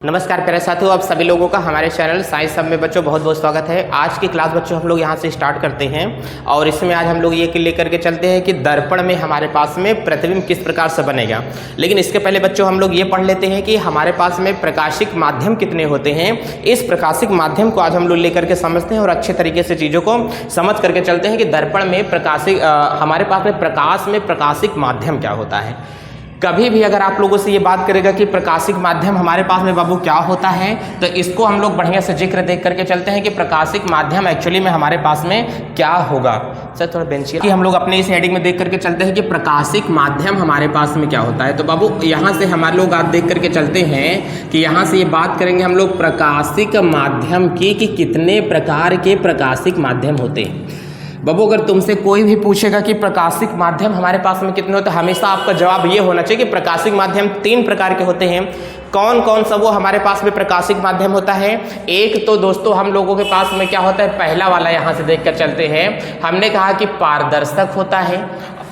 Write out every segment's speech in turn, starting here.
नमस्कार प्यारे साथियों, आप सभी लोगों का हमारे चैनल साइंस सब में बच्चों बहुत बहुत स्वागत है। आज की क्लास बच्चों हम लोग यहाँ से स्टार्ट करते हैं और इसमें आज हम लोग ये लेकर के चलते हैं कि दर्पण में हमारे पास में प्रतिबिंब किस प्रकार से बनेगा। लेकिन इसके पहले बच्चों हम लोग ये पढ़ लेते हैं कि हमारे पास में प्रकाशिक माध्यम कितने होते हैं। इस प्रकाशिक माध्यम को आज हम लोग लेकर के समझते हैं और अच्छे तरीके से चीज़ों को समझ करके चलते हैं कि दर्पण में हमारे पास में प्रकाश में प्रकाशिक माध्यम क्या होता है। कभी भी अगर आप लोगों से ये बात करेगा कि प्रकाशिक माध्यम हमारे पास में बाबू क्या होता है, तो इसको हम लोग बढ़िया से जिक्र देख करके चलते हैं कि प्रकाशिक माध्यम एक्चुअली में हमारे पास में क्या होगा। सर थोड़ा बेंच कि हम लोग अपने इस हेडिंग में देख करके चलते हैं कि प्रकाशिक माध्यम हमारे पास में क्या होता है। तो बाबू यहाँ से हमारे लोग आज देख करके चलते हैं कि यहाँ से ये बात करेंगे हम लोग प्रकाशिक माध्यम की कि कितने प्रकार के प्रकाशिक माध्यम होते हैं। बाबू अगर तुमसे कोई भी पूछेगा कि प्रकाशिक माध्यम हमारे पास में कितने होते हैं, हमेशा आपका जवाब ये होना चाहिए कि प्रकाशिक माध्यम 3 प्रकार के होते हैं। कौन कौन सा वो हमारे पास में प्रकाशिक माध्यम होता है। एक तो दोस्तों हम लोगों के पास में क्या होता है, पहला वाला यहाँ से देख कर चलते हैं। हमने कहा कि पारदर्शक होता है,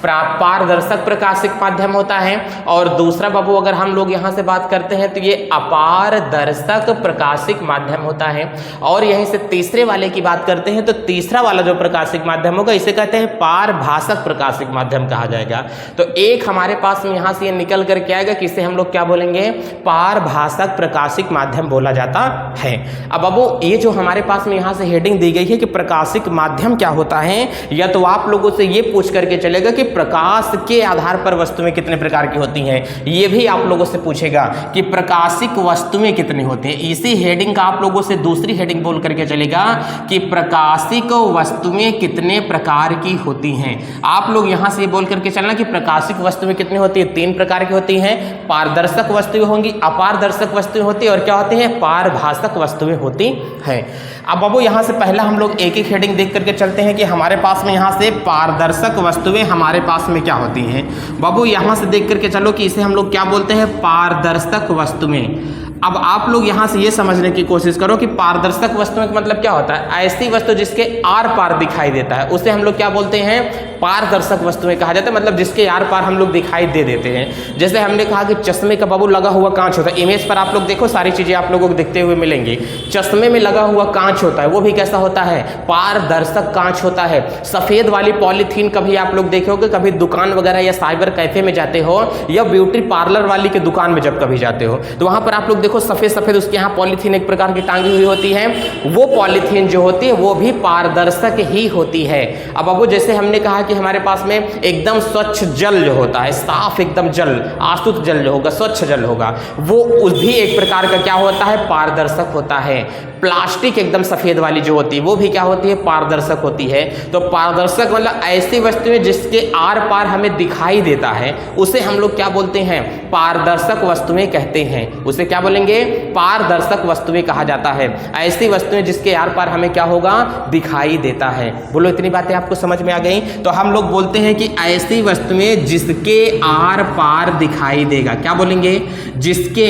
पारदर्शक प्रकाशिक माध्यम होता है। और दूसरा बाबू अगर हम लोग यहाँ से बात करते हैं तो ये अपारदर्शक प्रकाशिक माध्यम होता है। और यहीं से तीसरे वाले की बात करते हैं तो तीसरा वाला जो प्रकाशिक माध्यम होगा इसे कहते हैं पारभाषक प्रकाशिक माध्यम कहा जाएगा। तो एक हमारे पास में यहाँ से ये निकल कर के आएगा कि इसे हम लोग क्या बोलेंगे, पारभाषक प्रकाशिक माध्यम बोला जाता है। अब बाबू ये जो हमारे पास में यहाँ से हेडिंग दी गई है कि प्रकाशिक माध्यम क्या होता है, या तो आप लोगों से ये पूछ करके चलेगा कि प्रकाश के आधार पर वस्तुएं कितने प्रकार की होती हैं। ये भी आप लोगों से पूछेगा कि प्रकाशिक वस्तुएं कितनी होती हैं। इसी हेडिंग का आप लोगों से दूसरी हेडिंग बोल करके चलेगा कि प्रकाशिक वस्तुएं कितने प्रकार की होती हैं। आप लोग यहां से बोल करके चलना कि प्रकाशिक वस्तुएं कितनी होती है, 3 प्रकार की होती हैं। पारदर्शक वस्तुएं होंगी, अपारदर्शक वस्तुएं होती है और क्या होती हैं, पारभाषक वस्तुएं होती हैं। अब बाबू यहाँ से पहला हम लोग एक हेडिंग देख करके चलते हैं कि हमारे पास में यहाँ से पारदर्शक वस्तुएं हमारे पास में क्या होती हैं। बाबू यहाँ से देख करके चलो कि इसे हम लोग क्या बोलते हैं, पारदर्शक वस्तुएं। अब आप लोग यहाँ से ये समझने की कोशिश करो कि पारदर्शक वस्तुएं का मतलब क्या होता है। ऐसी वस्तु जिसके आर पार दिखाई देता है उसे हम लोग क्या बोलते हैं, पारदर्शक वस्तुएं कहा जाता है। मतलब जिसके आर पार हम लोग दिखाई दे देते हैं। जैसे हमने कहा कि चश्मे का बाबू लगा हुआ कांच होता है। इमेज पर आप लोग देखो, सारी चीजें आप लोगों को दिखते हुए मिलेंगी। चश्मे में लगा हुआ कांच होता है, वो भी कैसा होता है, पारदर्शक कांच होता है। सफेद वाली पॉलीथीन कभी आप लोग देखे होगे, कभी दुकान वगैरह या साइबर कैफे में जाते हो या ब्यूटी पार्लर वाली के दुकान में जब कभी जाते हो तो वहां पर आप लोग देखो सफेद सफेद उसके यहाँ पॉलीथीन एक प्रकार की टांगी हुई होती है। वो पॉलीथीन जो होती है वो भी पारदर्शक ही होती है। अब बाबू जैसे हमने कहा कि हमारे पास में एकदम स्वच्छ जल जो होता है, साफ एकदम जल, आशुद्ध जल जो होगा, स्वच्छ जल होगा, वो भी एक प्रकार का क्या होता है, पारदर्शक होता है। प्लास्टिक एकदम सफेद वाली जो होती है वो भी क्या होती है, पारदर्शक होती है। तो पारदर्शक मतलब ऐसी वस्तुएं जिसके आर पार हमें दिखाई देता है उसे हम लोग क्या बोलते हैं, पारदर्शक वस्तुएं कहते हैं। उसे क्या बोलेंगे, पारदर्शक वस्तुएं कहा जाता है। ऐसी वस्तुएं जिसके आर पार हमें क्या होगा, दिखाई देता है। बोलो इतनी बातें आपको समझ में आ गई। तो हम लोग बोलते हैं कि ऐसी वस्तुएं जिसके आर पार दिखाई देगा, क्या बोलेंगे, जिसके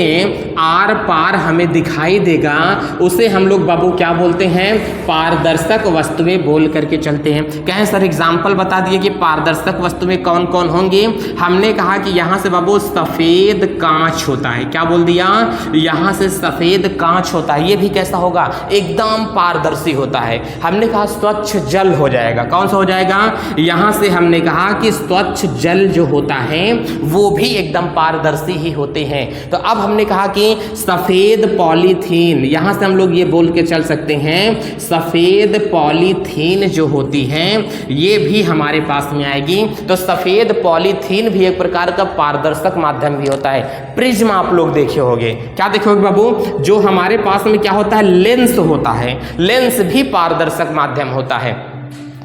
आर पार हमें दिखाई देगा उसे हम लोग बाबू क्या बोलते हैं, पारदर्शक वस्तुएं बोल करके चलते हैं। कहें सर एग्जाम्पल बता दिए कि पारदर्शक वस्तुएं कौन कौन होंगी। हमने कहा कि यहां से बाबू सफेद कांच होता है, क्या बोल दिया, यहां से सफेद कांच होता है। ये भी कैसा होगा, एकदम पारदर्शी होता है। हमने कहा स्वच्छ जल हो जाएगा, कौन सा हो जाएगा, यहां से हमने कहा कि स्वच्छ जल जो होता है वो भी एकदम पारदर्शी ही होते हैं। तो अब हमने कहा कि सफेद पॉलीथीन, यहां से हम लोग ये बोल के चल सकते हैं सफेद पॉलीथीन जो होती है ये भी हमारे पास में आएगी। तो सफेद पॉलीथीन भी एक प्रकार का पारदर्शक माध्यम भी होता है। प्रिज्म आप लोग देखे होंगे, क्या देखे होंगे बाबू, जो हमारे पास में क्या होता है, लेंस होता है। लेंस भी पारदर्शक माध्यम होता है।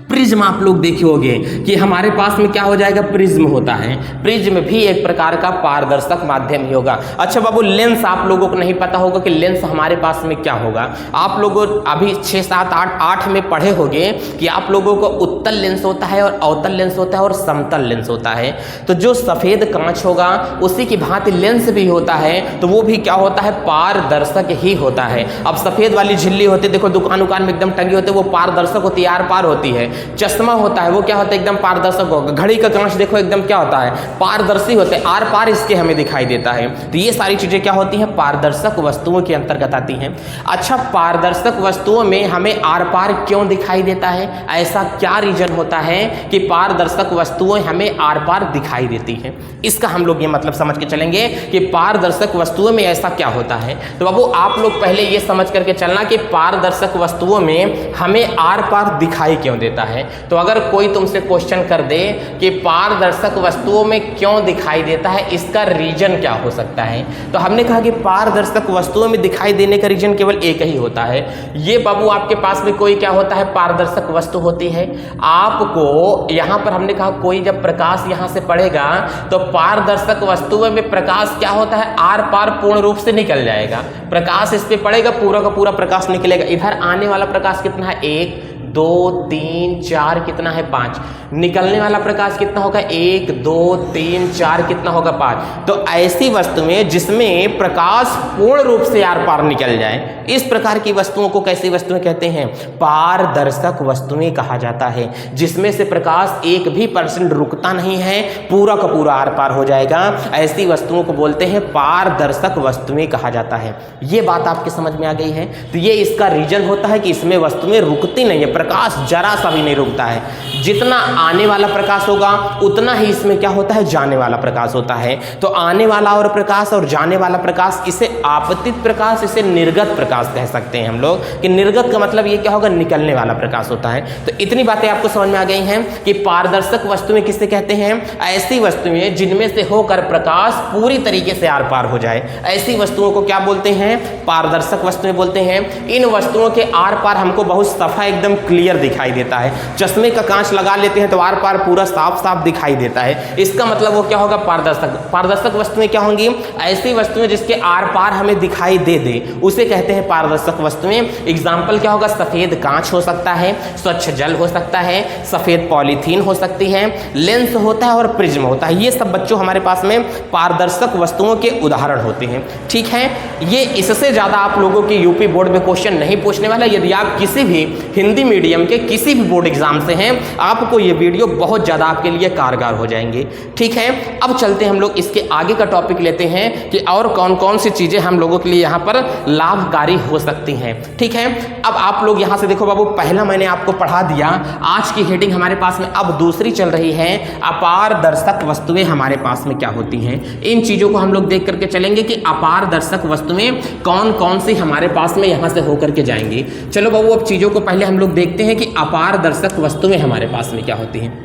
प्रिज्म आप लोग देखे होंगे कि हमारे पास में क्या हो जाएगा, प्रिज्म होता है। प्रिज्म भी एक प्रकार का पारदर्शक माध्यम ही होगा। अच्छा बाबू लेंस आप लोगों को नहीं पता होगा कि लेंस हमारे पास में क्या होगा। आप लोगों अभी 6, 7, 8 में पढ़े होंगे कि आप लोगों को उत्तल लेंस होता है और अवतल लेंस होता है और समतल लेंस होता है। तो जो सफेद कांच होगा उसी की भांति लेंस भी होता है, तो वो भी क्या होता है, पारदर्शक ही होता है। अब सफेद वाली झिल्ली होती है, देखो दुकान में एकदम टंगी होती है, वो पारदर्शक होती है, आर पार होती है। चश्मा होता है वो क्या होता है, एकदम पारदर्शक होगा। घड़ी का कांच देखो एकदम क्या होता है, पारदर्शी होते हैं, आर पार इसके हमें दिखाई देता है। तो ये सारी चीजें क्या होती हैं, पारदर्शक वस्तुओं के अंतर्गत आती हैं। अच्छा, पारदर्शक वस्तुओं में हमें आर पार क्यों दिखाई देता है, ऐसा क्या रीजन होता है कि पारदर्शक वस्तुएं हमें आर पार दिखाई देती हैं? इसका हम लोग ये मतलब समझ के चलेंगे कि पारदर्शक वस्तुओं में ऐसा क्या होता है। तो बाबू आप लोग पहले ये समझ करके चलना कि पारदर्शक वस्तुओं में हमें आर पार दिखाई क्यों देता है। तो अगर कोई तुमसे क्वेश्चन कर दे कि पारदर्शक वस्तुओं में क्यों दिखाई देता है, इसका रीजन क्या हो सकता है, तो हमने कहा कि पारदर्शक वस्तुओं में दिखाई देने का रीजन केवल एक ही होता है। ये बाबू आपके पास में कोई क्या होता है, पारदर्शक वस्तु होती है। आपको यहां पर हमने कहा कोई जब प्रकाश यहां से पड़ेगा तो पारदर्शक वस्तुओं में प्रकाश क्या होता है, आर पार पूर्ण रूप से निकल जाएगा। प्रकाश इस पे पड़ेगा, पूरा का पूरा प्रकाश निकलेगा। इधर आने वाला प्रकाश कितना है, 1 2 3 4 कितना है, 5। निकलने वाला प्रकाश कितना होगा, 1 2 3 4 कितना होगा, 5। तो ऐसी वस्तुएं जिसमें प्रकाश पूर्ण रूप से आर पार निकल जाए, इस प्रकार की वस्तुओं को कैसी वस्तुएं कहते हैं, पारदर्शक वस्तुएं कहा जाता है। जिसमें से प्रकाश 1% रुकता नहीं है, पूरा का पूरा आर पार हो जाएगा, ऐसी वस्तुओं को बोलते हैं पारदर्शक वस्तुएं कहा जाता है। ये बात आपके समझ में आ गई है। तो ये इसका रीजन होता है कि इसमें वस्तुएं रुकती नहीं है, प्रकाश जरा सा भी नहीं रुकता है। जितना आने वाला प्रकाश होगा उतना ही इसमें क्या होता है, जाने वाला प्रकाश होता है। तो आने वाला और प्रकाश और जाने वाला प्रकाश, इसे आपतित प्रकाश, इसे निर्गत प्रकाश कह सकते हैं हम लोग। कि निर्गत का मतलब ये क्या होगा, निकलने वाला प्रकाश होता है। तो इतनी बातें आपको समझ में आ गई हैं कि पारदर्शक वस्तुएं किसे कहते हैं, ऐसी वस्तुएं जिनमें से होकर प्रकाश पूरी तरीके से आर पार हो जाए, ऐसी वस्तुओं को क्या बोलते हैं, पारदर्शक वस्तुएं बोलते हैं। इन वस्तुओं के आर पार हमको बहुत सफा एकदम क्लियर दिखाई देता है। चश्मे का कांच लगा लेते हैं तो आर पार पूरा साफ साफ दिखाई देता है। इसका मतलब वो क्या होगा, पारदर्शक। पारदर्शक वस्तुएं क्या होंगी, ऐसी वस्तुएं जिसके आर पार हमें दिखाई दे दे, उसे कहते हैं पारदर्शक वस्तुएं। एग्जाम्पल क्या होगा, सफेद कांच हो सकता है, स्वच्छ जल हो सकता है, सफेद पॉलीथीन हो सकती है, लेंस होता है और प्रिज्म होता है। ये सब बच्चों हमारे पास में पारदर्शक वस्तुओं के उदाहरण होते हैं। ठीक है, ये इससे ज्यादा आप लोगों की यूपी बोर्ड में क्वेश्चन नहीं पूछने वाला। यदि आप किसी भी हिंदी मीडियम के किसी भी बोर्ड एग्जाम से हैं, आपको ये वीडियो बहुत ज्यादा आपके लिए कारगर हो जाएंगे। ठीक है, अब चलते हैं हम लोग इसके आगे का टॉपिक लेते हैं कि और कौन कौन सी चीजें हम लोगों के लिए यहाँ पर लाभकारी हो सकती हैं। ठीक है, अब आप लोग यहाँ से देखो बाबू, पहला मैंने आपको पढ़ा दिया, आज की हेडिंग हमारे पास में अब दूसरी चल रही है, अपारदर्शक वस्तुएं हमारे पास में क्या होती हैं। इन चीजों को हम लोग देख करके चलेंगे कि अपारदर्शक वस्तुएं कौन कौन सी हमारे पास में यहाँ से होकर के जाएंगी। चलो बाबू, अब चीजों को पहले हम लोग देखते हैं कि अपारदर्शक वस्तुएं हमारे पास में क्या होती हैं।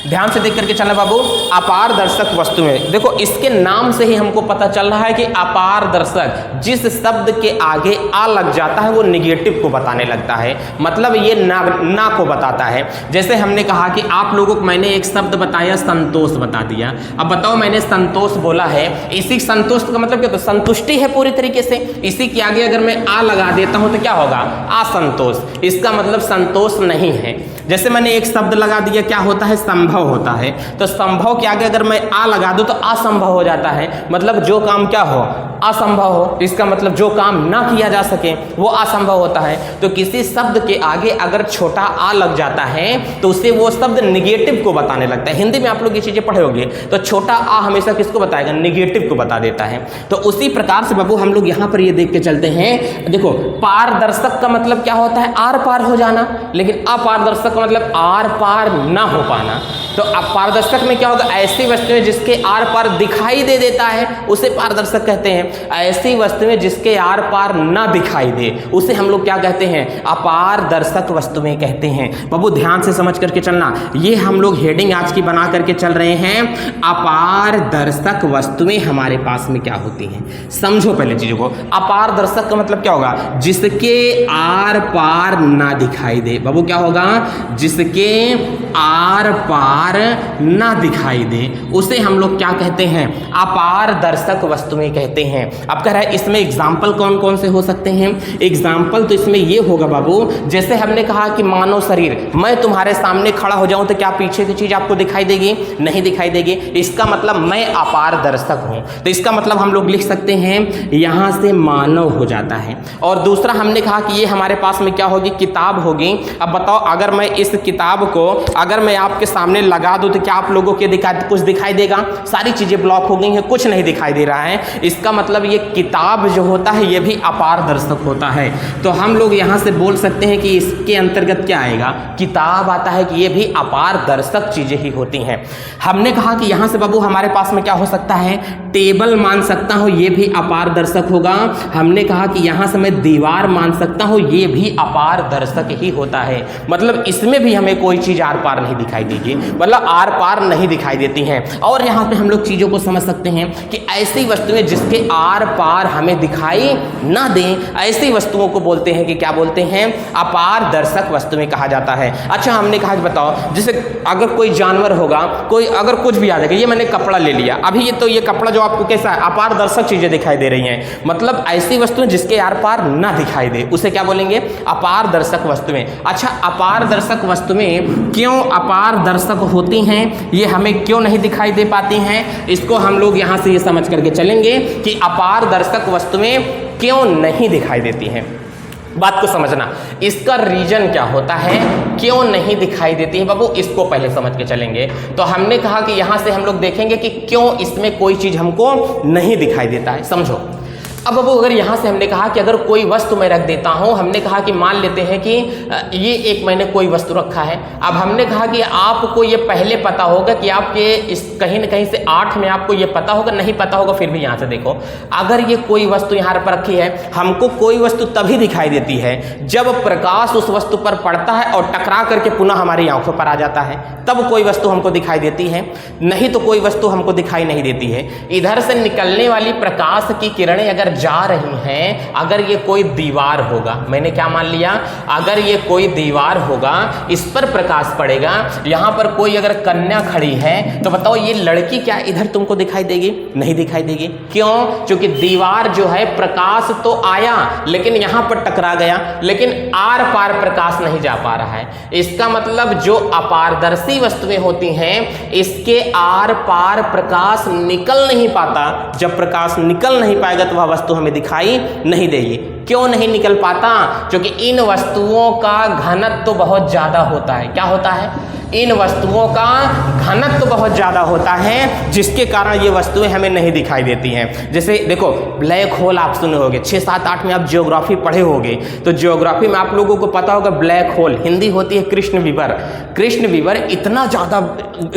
ध्यान से देख करके चलना बाबू, अपारदर्शक वस्तुएं। देखो इसके नाम से ही हमको पता चल रहा है कि अपारदर्शक, जिस शब्द के आगे आ लग जाता है वो निगेटिव को बताने लगता है, मतलब ये ना को बताता है। जैसे हमने कहा कि आप लोगों को मैंने एक शब्द बताया, संतोष बता दिया। अब बताओ, मैंने संतोष बोला है, इसी संतोष का मतलब क्या, तो संतुष्टि है पूरी तरीके से। इसी के आगे अगर मैं आ लगा देता हूं तो क्या होगा, असंतोष। इसका मतलब संतोष नहीं है। जैसे मैंने एक शब्द लगा दिया, क्या होता है, संभव होता है। तो संभव के आगे अगर मैं आ लगा दूं तो असंभव हो जाता है, मतलब जो काम क्या हो, असंभव हो। इसका मतलब जो काम ना किया जा सके वो असंभव होता है। तो किसी शब्द के आगे अगर छोटा आ लग जाता है तो उससे वो शब्द निगेटिव को बताने लगता है। हिंदी में आप लोग ये चीजें पढ़े होंगे, तो छोटा आ हमेशा किसको बताएगा, निगेटिव को बता देता है। तो उसी प्रकार से बाबू हम लोग यहाँ पर ये देख के चलते हैं। देखो, पारदर्शक का मतलब क्या होता है, आर पार हो जाना, लेकिन अपारदर्शक का मतलब आर पार ना हो पाना। तो पारदर्शक में क्या होगा, ऐसी वस्तुएं जिसके आर पार दिखाई दे देता है उसे पारदर्शक कहते हैं। ऐसी वस्तुएं जिसके आर पार ना दिखाई दे उसे हम लोग क्या कहते हैं, अपारदर्शक वस्तुएं कहते हैं। बाबू ध्यान से समझ करके चलना, ये हम लोग हेडिंग आज की बना करके चल रहे हैं, अपारदर्शक वस्तुएं हमारे पास में क्या होती हैं। समझो पहले चीजों को। अपारदर्शक का मतलब क्या होगा, जिसके आर पार ना दिखाई दे। बाबू क्या होगा, जिसके आर पार ना दिखाई दे, उसे हम लोग क्या कहते हैं, अपारदर्शक वस्तुएं कहते हैं। अब कह रहा है इसमें एग्जाम्पल कौन कौन से हो सकते हैं। एग्जाम्पल तो इसमें ये होगा बाबू, जैसे हमने कहा कि मानव शरीर, मैं तुम्हारे सामने खड़ा हो जाऊं तो क्या पीछे की चीज आपको दिखाई देगी, नहीं दिखाई देगी, इसका मतलब मैं अपारदर्शक हूं। तो इसका मतलब हम लोग लिख सकते हैं यहां से मानव हो जाता है। और दूसरा हमने कहा कि ये हमारे पास में क्या होगी, किताब होगी। अब बताओ अगर मैं इस किताब को अगर मैं आपके सामने लगा दूं तो क्या आप लोगों के कुछ दिखाई देगा, सारी चीजें ब्लॉक हो गई हैं, कुछ नहीं दिखाई दे रहा है। इसका मतलब ये किताब जो होता है ये भी अपारदर्शक होता है। तो हम लोग यहां से बोल सकते हैं कि इसके अंतर्गत क्या आएगा, किताब आता है कि ये भी अपारदर्शक चीजें ही होती हैं। हमने कहा कि यहां से बाबू हमारे पास में क्या हो सकता है, टेबल मान सकता हूं, ये भी अपारदर्शक होगा। हमने कहा कि यहां से मैं दीवार मान सकता हूं, ये भी अपारदर्शक ही होता है। मतलब इसमें भी हमें कोई चीज आर पार नहीं दिखाई देगी, मतलब आर पार नहीं दिखाई देती हैं। और यहां पे हम लोग चीजों को समझ सकते हैं कि ऐसी वस्तुएं जिसके आर पार हमें दिखाई ना दें, ऐसी वस्तुओं को बोलते हैं कि क्या बोलते हैं, अपारदर्शक वस्तुएं कहा जाता है। अच्छा हमने कहा कि बताओ जैसे अगर कोई जानवर होगा, कोई अगर कुछ भी आ जाएगा, ये मैंने कपड़ा ले लिया, अभी ये तो ये कपड़ा जो आपको कैसा है, अपारदर्शक चीजें दिखाई दे रही हैं, मतलब ऐसी वस्तुएं जिसके आर पार ना दिखाई दे, उसे क्या बोलेंगे, अपारदर्शक वस्तुएं। अच्छा अपारदर्शक वस्तुएं क्यों अपारदर्शक होती हैं, ये हमें क्यों नहीं दिखाई दे पाती हैं, इसको हम लोग यहां से ये समझ करके चलेंगे कि अपारदर्शक वस्तुएं क्यों नहीं दिखाई देती हैं। बात को समझना, इसका रीजन क्या होता है, क्यों नहीं दिखाई देती है बाबू, इसको पहले समझ के चलेंगे। तो हमने कहा कि यहां से हम लोग देखेंगे कि क्यों इसमें कोई चीज हमको नहीं दिखाई देता है। समझो अब बाबू अगर यहाँ से हमने कहा कि अगर कोई वस्तु मैं रख देता हूँ, हमने कहा कि मान लेते हैं कि ये एक मैंने कोई वस्तु रखा है। अब हमने कहा कि आपको ये पहले पता होगा कि आपके इस कहीं न कहीं से 8 में आपको ये पता होगा, नहीं पता होगा फिर भी यहाँ से देखो, अगर ये कोई वस्तु यहाँ पर रखी है, हमको कोई वस्तु तभी दिखाई देती है जब प्रकाश उस वस्तु पर पड़ता है और टकरा करके पुनः हमारी आंखों पर आ जाता है, तब कोई वस्तु हमको दिखाई देती है, नहीं तो कोई वस्तु हमको दिखाई नहीं देती है। इधर से निकलने वाली प्रकाश की किरणें अगर जा रही हैं, अगर ये कोई दीवार होगा, मैंने क्या मान लिया, अगर ये कोई दीवार होगा, इस पर प्रकाश पड़ेगा, यहां पर कोई अगर कन्या खड़ी है तो बताओ ये लड़की क्या इधर तुमको दिखाई देगी, नहीं दिखाई देगी। क्यों, क्योंकि दीवार जो है प्रकाश तो आया लेकिन यहां पर टकरा गया, लेकिन आर पार प्रकाश नहीं जा पा रहा है। इसका मतलब जो अपारदर्शी वस्तुएं होती हैं इसके आर पार प्रकाश निकल नहीं पाता। जब प्रकाश निकल नहीं पाएगा तो वह वस्तु हमें दिखाई नहीं देगी। क्यों नहीं निकल पाता, क्योंकि इन वस्तुओं का घनत्व तो बहुत ज्यादा होता है। क्या होता है, इन वस्तुओं का घनत्व तो बहुत ज्यादा होता है, जिसके कारण ये वस्तुएं हमें नहीं दिखाई देती हैं। जैसे देखो ब्लैक होल आप सुने होंगे, 6, 7, 8 में आप ज्योग्राफी पढ़े होंगे, तो ज्योग्राफी में आप लोगों को पता होगा ब्लैक होल हिंदी होती है कृष्ण विवर। कृष्ण विवर इतना ज्यादा,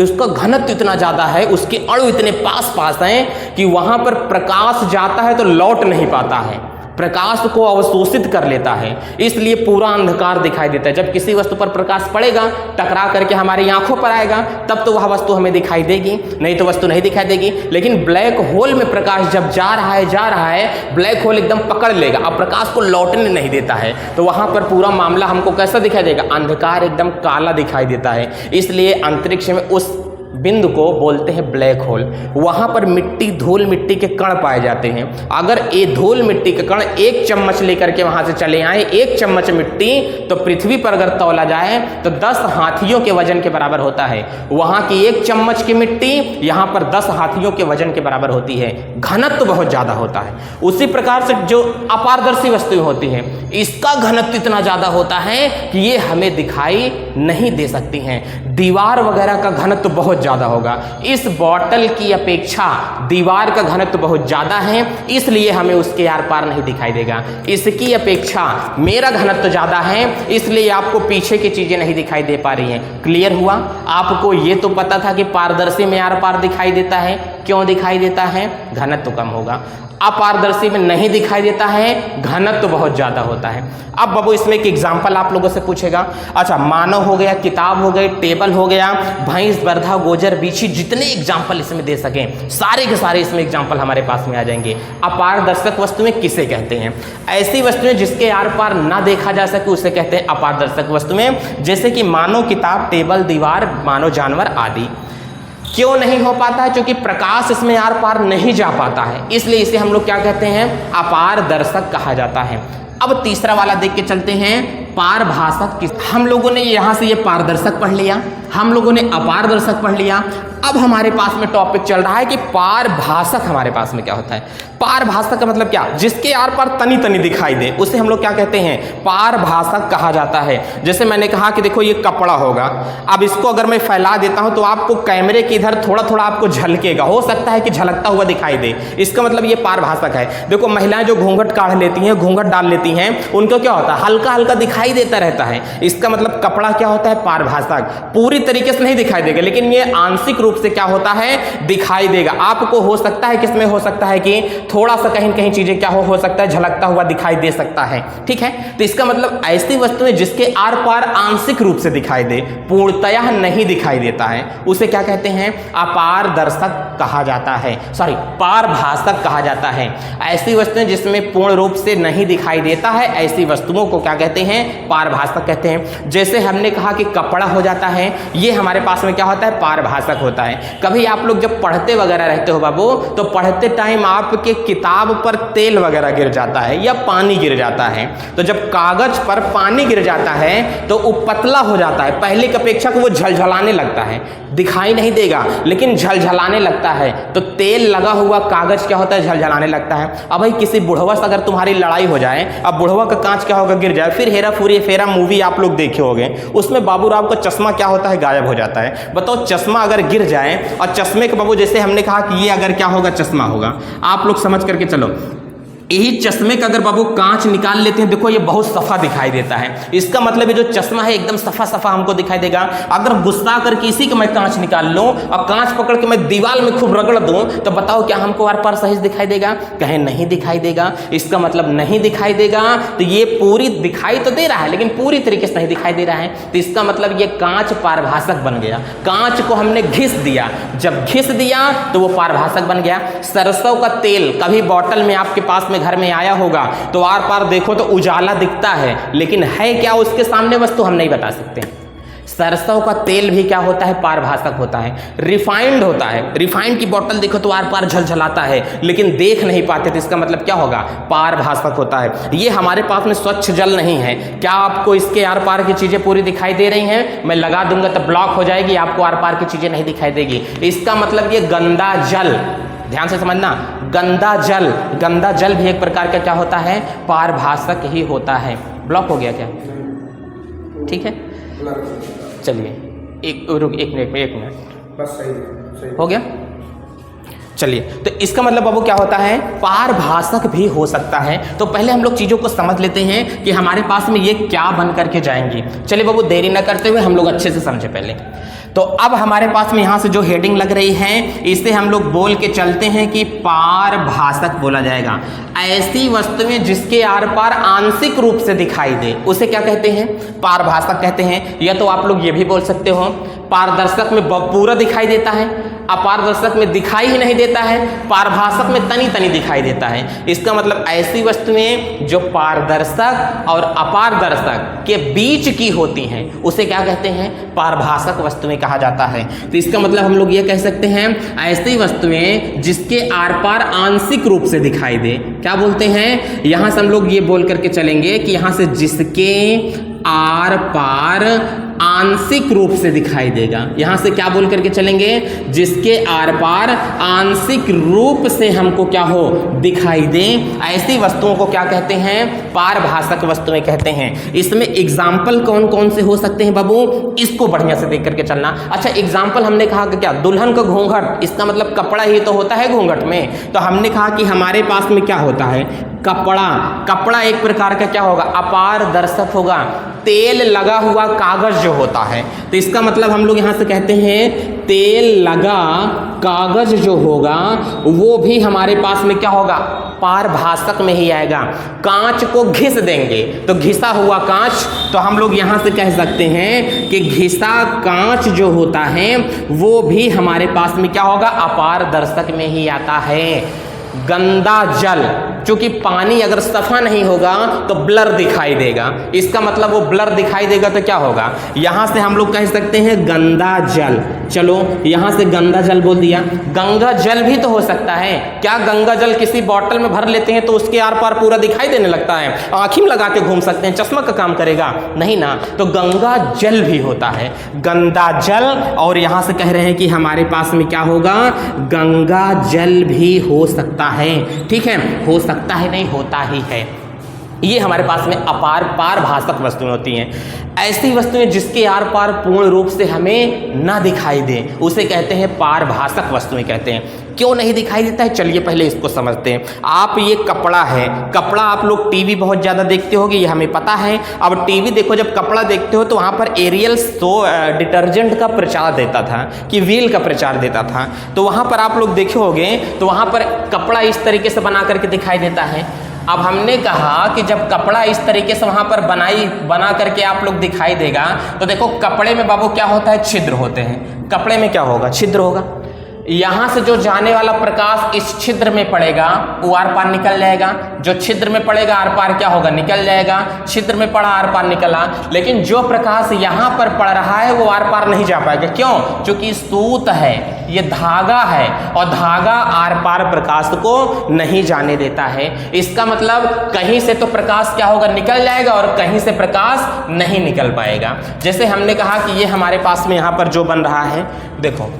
उसका घनत्व इतना ज्यादा है, उसके अणु इतने पास पास हैं कि वहां पर प्रकाश जाता है तो लौट नहीं पाता है, प्रकाश को अवशोषित कर लेता है, इसलिए पूरा अंधकार दिखाई देता है। जब किसी वस्तु पर प्रकाश पड़ेगा, टकरा करके हमारी आंखों पर आएगा, तब तो वह वस्तु हमें दिखाई देगी, नहीं तो वस्तु नहीं दिखाई देगी। लेकिन ब्लैक होल में प्रकाश जब जा रहा है, ब्लैक होल एकदम पकड़ लेगा, अब प्रकाश को लौटने नहीं देता है, तो वहां पर पूरा मामला हमको कैसा दिखाई देगा, अंधकार एकदम काला दिखाई देता है। इसलिए अंतरिक्ष में उस बिंदु को बोलते हैं ब्लैक होल। वहां पर मिट्टी, धूल मिट्टी के कण पाए जाते हैं। अगर ये धूल मिट्टी के कण 1 चम्मच लेकर के वहां से चले आए, 1 चम्मच मिट्टी, तो पृथ्वी पर अगर तौला जाए तो 10 हाथियों के वजन के बराबर होता है। वहां की 1 चम्मच की मिट्टी यहां पर 10 हाथियों के वजन के बराबर होती है। घनत्व तो बहुत ज्यादा होता है। उसी प्रकार से जो अपारदर्शी वस्तुएं होती हैं, इसका घनत्व इतना ज्यादा होता है कि ये हमें दिखाई नहीं दे सकती हैं। दीवार वगैरह का घनत्व बहुत ज्यादा होगा। इस बॉटल की अपेक्षा दीवार का घनत्व बहुत ज्यादा है, इसलिए हमें उसके आर पार नहीं दिखाई देगा। इसकी अपेक्षा मेरा घनत्व ज्यादा है, इसलिए आपको पीछे की चीजें नहीं दिखाई दे पा रही हैं। क्लियर हुआ? आपको ये तो पता था कि पारदर्शी में आर पार दिखाई देता है। क्यों दिखाई देता है? घनत्व कम होगा। अपारदर्शी में नहीं दिखाई देता है, घनत्व बहुत ज्यादा होता है। अब बाबू इसमें एक एग्जाम्पल आप लोगों से पूछेगा। अच्छा, मानव हो गया, किताब हो गई, टेबल हो गया, भैंस, बरधा, गोजर, बीछी, जितने एग्जाम्पल इसमें दे सकें सारे के सारे इसमें एग्जाम्पल हमारे पास में आ जाएंगे। अपारदर्शक वस्तुएं किसे कहते हैं? ऐसी वस्तुएं जिसके आर पार ना देखा जा सके उसे कहते हैं अपारदर्शक वस्तुएं, जैसे कि मानव, किताब, टेबल, दीवार, मानव, जानवर आदि। क्यों नहीं हो पाता है? क्योंकि प्रकाश इसमें आर पार नहीं जा पाता है, इसलिए इसे हम लोग क्या कहते हैं? अपारदर्शक कहा जाता है। अब तीसरा वाला देख के चलते हैं, पारभाषक किस। हम लोगों ने यहां से ये पारदर्शक पढ़ लिया, हम लोगों ने अपारदर्शक पढ़ लिया। अब हमारे पास में टॉपिक चल रहा है कि पारभाषक हमारे पास में क्या होता है। पारभाषक का मतलब क्या? जिसके आर पार तनी तनी दिखाई दे उसे हम लोग क्या कहते हैं? पारभाषक कहा जाता है। जैसे मैंने कहा कि देखो ये कपड़ा होगा, अब इसको अगर मैं फैला देता हूं तो आपको कैमरे के इधर थोड़ा थोड़ा आपको झलकेगा, हो सकता है कि झलकता हुआ दिखाई दे, इसका मतलब ये पारभाषक है। देखो महिलाएं जो घूंघट काढ़ लेती हैं, घूंघट डाल लेती हैं, उनको क्या होता है? हल्का हल्का दिखाई देता रहता है, इसका मतलब कपड़ा क्या होता है? पारभाषक। पूरी तरीके से नहीं दिखाई देगा, लेकिन ये आंशिक रूप से क्या होता है? दिखाई देगा। आपको हो सकता है किसमें हो सकता है कि थोड़ा सा कहीं कहीं चीजें क्या हो सकता है झलकता हुआ दिखाई दे सकता है, ठीक है। तो इसका मतलब ऐसी वस्तुएं जिसके आर पार आंशिक रूप से दिखाई दे, पूर्णतया नहीं दिखाई देता है, उसे क्या कहते हैं? अपारदर्शक कहा जाता है, सॉरी पारभाषक कहा जाता है। ऐसी वस्तुएं जिसमें पूर्ण रूप से नहीं दिखाई देता है, ऐसी वस्तुओं को क्या कहते हैं? पारभाषक कहते हैं। जैसे हमने कहा कि कपड़ा हो जाता है, ये हमारे पास में क्या होता है? पारभाषक होता है। कभी आप लोग जब पढ़ते वगैरह रहते हो बाबू, तो पढ़ते टाइम आपके किताब पर तेल वगैरह गिर जाता है या पानी गिर जाता है, तो जब कागज पर पानी गिर जाता है तो वो पतला हो जाता है, पहले की अपेक्षा वो झलझलाने लगता है, दिखाई नहीं देगा लेकिन झलझलाने लगता है। तो तेल लगा हुआ कागज क्या होता है? झलझलाने लगता है। अब भाई किसी बुढ़वा से अगर तुम्हारी लड़ाई हो जाए, अब बुढ़वा का कांच क्या होगा? गिर जाए। फिर हेरा फेरा मूवी आप लोग देखे होंगे, उसमें बाबूराव का चश्मा क्या होता है? गायब हो जाता है। बताओ, चश्मा अगर गिर जाए और चश्मे के बाबू, जैसे हमने कहा कि ये अगर क्या होगा? चश्मा होगा। आप लोग समझ करके चलो, यही चश्मे का अगर बाबू कांच निकाल लेते हैं, देखो ये बहुत सफा दिखाई देता है, इसका मतलब ये जो चश्मा है एकदम सफा सफा हमको दिखाई देगा। अगर गुस्सा करके इसी का मैं कांच निकाल लूं और कांच पकड़ के मैं दीवार में खूब रगड़ दूं, तो बताओ क्या हमको आर पार सही दिखाई देगा? कहीं नहीं दिखाई देगा। इसका मतलब नहीं दिखाई देगा, तो ये पूरी दिखाई तो दे रहा है लेकिन पूरी तरीके से नहीं दिखाई दे रहा है, तो इसका मतलब ये कांच पारभाषक बन गया। कांच को हमने घिस दिया, जब घिस दिया तो वो पारभाषक बन गया। सरसों का तेल कभी बॉटल में आपके पास में घर में आया होगा, तो आर पार देखो तो उजाला दिखता है, लेकिन है क्या उसके सामने वस्तु? हम नहीं बता सकते। सरसों का तेल भी क्या होता है? पारभाषक होता है। रिफाइंड होता है, रिफाइंड की बोतल देखो तो आर पार झलझलाता है लेकिन देख नहीं पाते, तो इसका मतलब क्या होगा? पारभाषक होता है। ये हमारे पास में स्वच्छ जल नहीं है। क्या आपको इसके आर पार की चीजें पूरी दिखाई दे रही हैं? मैं लगा दूंगा तो ब्लॉक हो जाएगी, आपको आर पार की चीजें नहीं दिखाई देगी। इसका मतलब ये गंदा जल, ध्यान से समझना, गंदा जल भी एक प्रकार का क्या होता है? पारभाषक ही होता है। ब्लॉक हो गया क्या? ठीक है, चलिए एक मिनट बस सही हो गया। चलिए, तो इसका मतलब बाबू क्या होता है? पारभाषक भी हो सकता है। तो पहले हम लोग चीजों को समझ लेते हैं कि हमारे पास में ये क्या बन करके जाएंगी। चलिए बाबू, देरी न करते हुए हम लोग अच्छे से समझे पहले। तो अब हमारे पास में यहाँ से जो हेडिंग लग रही है, इसे हम लोग बोल के चलते हैं कि पारभाषक बोला जाएगा। ऐसी वस्तुएं जिसके आर पार आंशिक रूप से दिखाई दे, उसे क्या कहते हैं? पारभाषक कहते हैं। या तो आप लोग ये भी बोल सकते हो, पारदर्शक में पूरा दिखाई देता है, अपारदर्शक में दिखाई ही नहीं देता है, पारभाषक में तनी तनी दिखाई देता है। इसका मतलब ऐसी वस्तुएं जो पारदर्शक और अपारदर्शक के बीच की होती हैं, उसे क्या कहते हैं? पारभाषक वस्तुएं कहा जाता है। तो इसका मतलब हम लोग ये कह सकते हैं, ऐसी वस्तुएं जिसके आर पार आंशिक रूप से दिखाई दे, क्या बोलते हैं? यहां से हम लोग ये बोल करके चलेंगे कि यहां से जिसके आर पार आंशिक रूप से दिखाई देगा। यहां से क्या बोल करके चलेंगे? जिसके आर पार आंशिक रूप से हमको क्या हो? दिखाई दे, ऐसी वस्तुओं को क्या कहते हैं? पारभाषक वस्तुएं कहते हैं। इसमें एग्जाम्पल कौन कौन से हो सकते हैं बाबू? इसको बढ़िया से देख करके चलना। अच्छा, एग्जाम्पल हमने कहा कि क्या? दुल्हन का घूंघट, इसका मतलब कपड़ा ही तो होता है घूंघट में। तो हमने कहा कि हमारे पास में क्या होता है? कपड़ा एक प्रकार का क्या होगा? अपारदर्शक होगा। तेल लगा हुआ कागज जो होता है, तो इसका मतलब हम लोग यहां से कहते हैं तेल लगा कागज जो होगा वो भी हमारे पास में क्या होगा? पारभाषक में ही आएगा। कांच को घिस देंगे तो घिसा हुआ कांच, तो हम लोग यहां से कह सकते हैं कि घिसा कांच जो होता है वो भी हमारे पास में क्या होगा, अपारदर्शक में ही आता है। गंदा जल, चूंकि पानी अगर सफा नहीं होगा तो ब्लर दिखाई देगा, इसका मतलब वो ब्लर दिखाई देगा तो क्या होगा, यहां से हम लोग कह सकते हैं गंदा जल। चलो यहां से गंदा जल बोल दिया, गंगा जल भी तो हो सकता है। क्या गंगा जल किसी बॉटल में भर लेते हैं तो उसके आर पार पूरा दिखाई देने लगता है, आँखी में लगा के घूम सकते हैं, चश्मा का काम करेगा नहीं ना, तो गंगा जल भी होता है, गंदा जल। और यहां से कह रहे हैं कि हमारे पास में क्या होगा, गंगा जल भी हो सकता है। ठीक है, हो सकता है नहीं, होता ही है। ये हमारे पास में पारभाषक वस्तुएं होती हैं। ऐसी वस्तुएं जिसके आर पार पूर्ण रूप से हमें ना दिखाई दे उसे कहते हैं पारभाषक वस्तुएं कहते हैं। क्यों नहीं दिखाई देता है, चलिए पहले इसको समझते हैं। आप ये कपड़ा है, कपड़ा आप लोग टीवी बहुत ज़्यादा देखते होगे, ये हमें पता है। अब टीवी देखो, जब कपड़ा देखते हो तो वहाँ पर एरियल डिटर्जेंट का प्रचार देता था कि व्हील का प्रचार देता था, तो वहाँ पर आप लोग देखे होंगे तो वहाँ पर कपड़ा इस तरीके से बना करके दिखाई देता है। अब हमने कहा कि जब कपड़ा इस तरीके से वहाँ पर बना करके आप लोग दिखाई देगा, तो देखो कपड़े में बाबू क्या होता है, छिद्र होते हैं। कपड़े में क्या होगा, छिद्र होगा। यहाँ से जो जाने वाला प्रकाश इस छिद्र में पड़ेगा वो आर पार निकल जाएगा, जो छिद्र में पड़ेगा आर पार क्या होगा, निकल जाएगा। छिद्र में पड़ा आर पार निकला, लेकिन जो प्रकाश यहाँ पर पड़ रहा है वो आर पार नहीं जा पाएगा। क्यों, क्योंकि सूत है, ये धागा है, और धागा आर पार प्रकाश को नहीं जाने देता है। इसका मतलब कहीं से तो प्रकाश क्या होगा, निकल जाएगा, और कहीं से प्रकाश नहीं निकल पाएगा। जैसे हमने कहा कि ये हमारे पास में यहाँ पर जो बन रहा है, देखो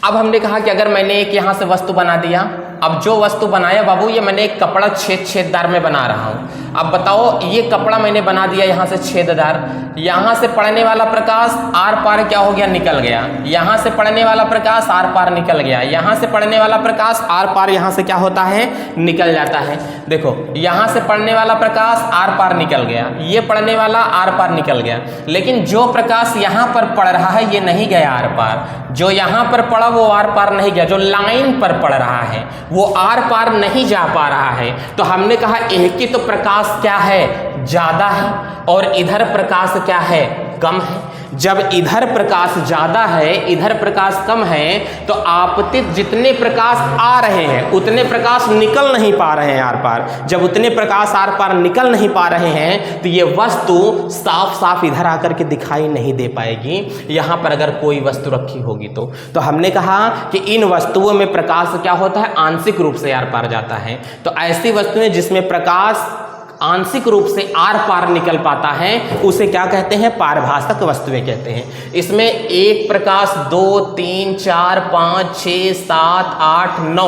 अब हमने कहा कि अगर मैंने एक यहाँ से वस्तु बना दिया, अब जो वस्तु बनाया बाबू ये मैंने एक कपड़ा छेददार में बना रहा हूँ। अब बताओ ये कपड़ा मैंने बना दिया यहाँ से छेददार, यहाँ से पड़ने वाला प्रकाश आर पार क्या हो गया, निकल गया। यहाँ से पड़ने वाला प्रकाश आर पार निकल गया, यहाँ से पड़ने वाला प्रकाश आर पार यहाँ से क्या होता है, निकल जाता है। देखो यहाँ से पड़ने वाला प्रकाश आर पार निकल गया, ये पड़ने वाला आर पार निकल गया, लेकिन जो प्रकाश यहाँ पर पड़ रहा है ये नहीं गया आर पार, जो यहाँ पर पड़ा वो आर पार नहीं गया, जो लाइन पर पड़ रहा है वो आर पार नहीं जा पा रहा है। तो हमने कहा एक की तो प्रकाश क्या है, ज्यादा है, और इधर प्रकाश क्या है, कम है। जब इधर प्रकाश ज्यादा है इधर प्रकाश कम है, तो आपतित जितने प्रकाश आ रहे हैं उतने प्रकाश निकल नहीं पा रहे हैं आर पार। जब उतने प्रकाश आर पार निकल नहीं पा रहे हैं तो ये वस्तु साफ साफ इधर आकर के दिखाई नहीं दे पाएगी, यहाँ पर अगर कोई वस्तु रखी होगी तो हमने कहा कि इन वस्तुओं में प्रकाश क्या होता है, आंशिक रूप से आर पार जाता है। तो ऐसी वस्तुएं जिसमें प्रकाश आंशिक रूप से आर पार निकल पाता है उसे क्या कहते हैं, पारभाषक वस्तुएं कहते हैं। इसमें एक प्रकाश 2 3 4 5 6 7 8 9,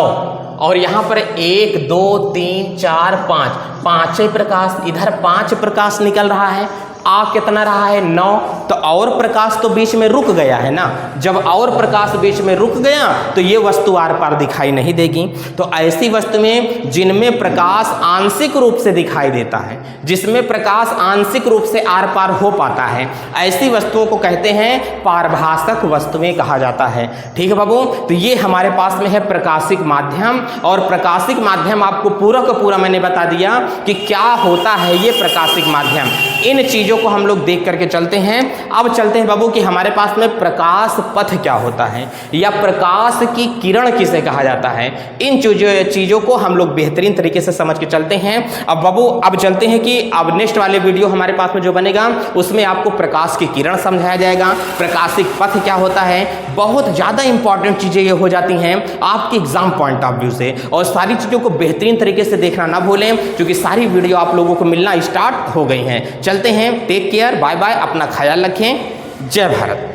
और यहाँ पर 1 2 3 4 5 पांचों प्रकाश, इधर 5 प्रकाश निकल रहा है, आ कितना रहा है, 9। तो और प्रकाश तो बीच में रुक गया है ना, जब और प्रकाश बीच में रुक गया तो ये वस्तु आर पार दिखाई नहीं देगी। तो ऐसी वस्तुएं जिनमें प्रकाश आंशिक रूप से दिखाई देता है, जिसमें प्रकाश आंशिक रूप से आर पार हो पाता है, ऐसी वस्तुओं को कहते हैं पारभाषक वस्तुएं कहा जाता है। ठीक है बाबू, तो ये हमारे पास में है प्रकाशिक माध्यम, और प्रकाशिक माध्यम आपको पूरा का पूरा मैंने बता दिया कि क्या होता है ये प्रकाशिक माध्यम। इन चीजों को हम लोग देख करके चलते हैं। अब चलते हैं बाबू कि हमारे पास में प्रकाश पथ क्या होता है, या प्रकाश की किरण किसे कहा जाता है। इन चीजों को हम लोग बेहतरीन तरीके से समझ के चलते हैं। अब बाबू अब चलते हैं कि अब नेक्स्ट वाले वीडियो हमारे पास में जो बनेगा उसमें आपको प्रकाश की किरण समझाया जाएगा, प्रकाशिक पथ क्या होता है। बहुत ज्यादा इंपॉर्टेंट चीजें ये हो जाती हैं आपके एग्जाम पॉइंट ऑफ व्यू से, और सारी चीजों को बेहतरीन तरीके से देखना ना भूलें, क्योंकि सारी वीडियो आप लोगों को मिलना स्टार्ट हो गई हैं। चलते हैं, टेक केयर, बाय बाय, अपना ख्याल रखें, जय भारत।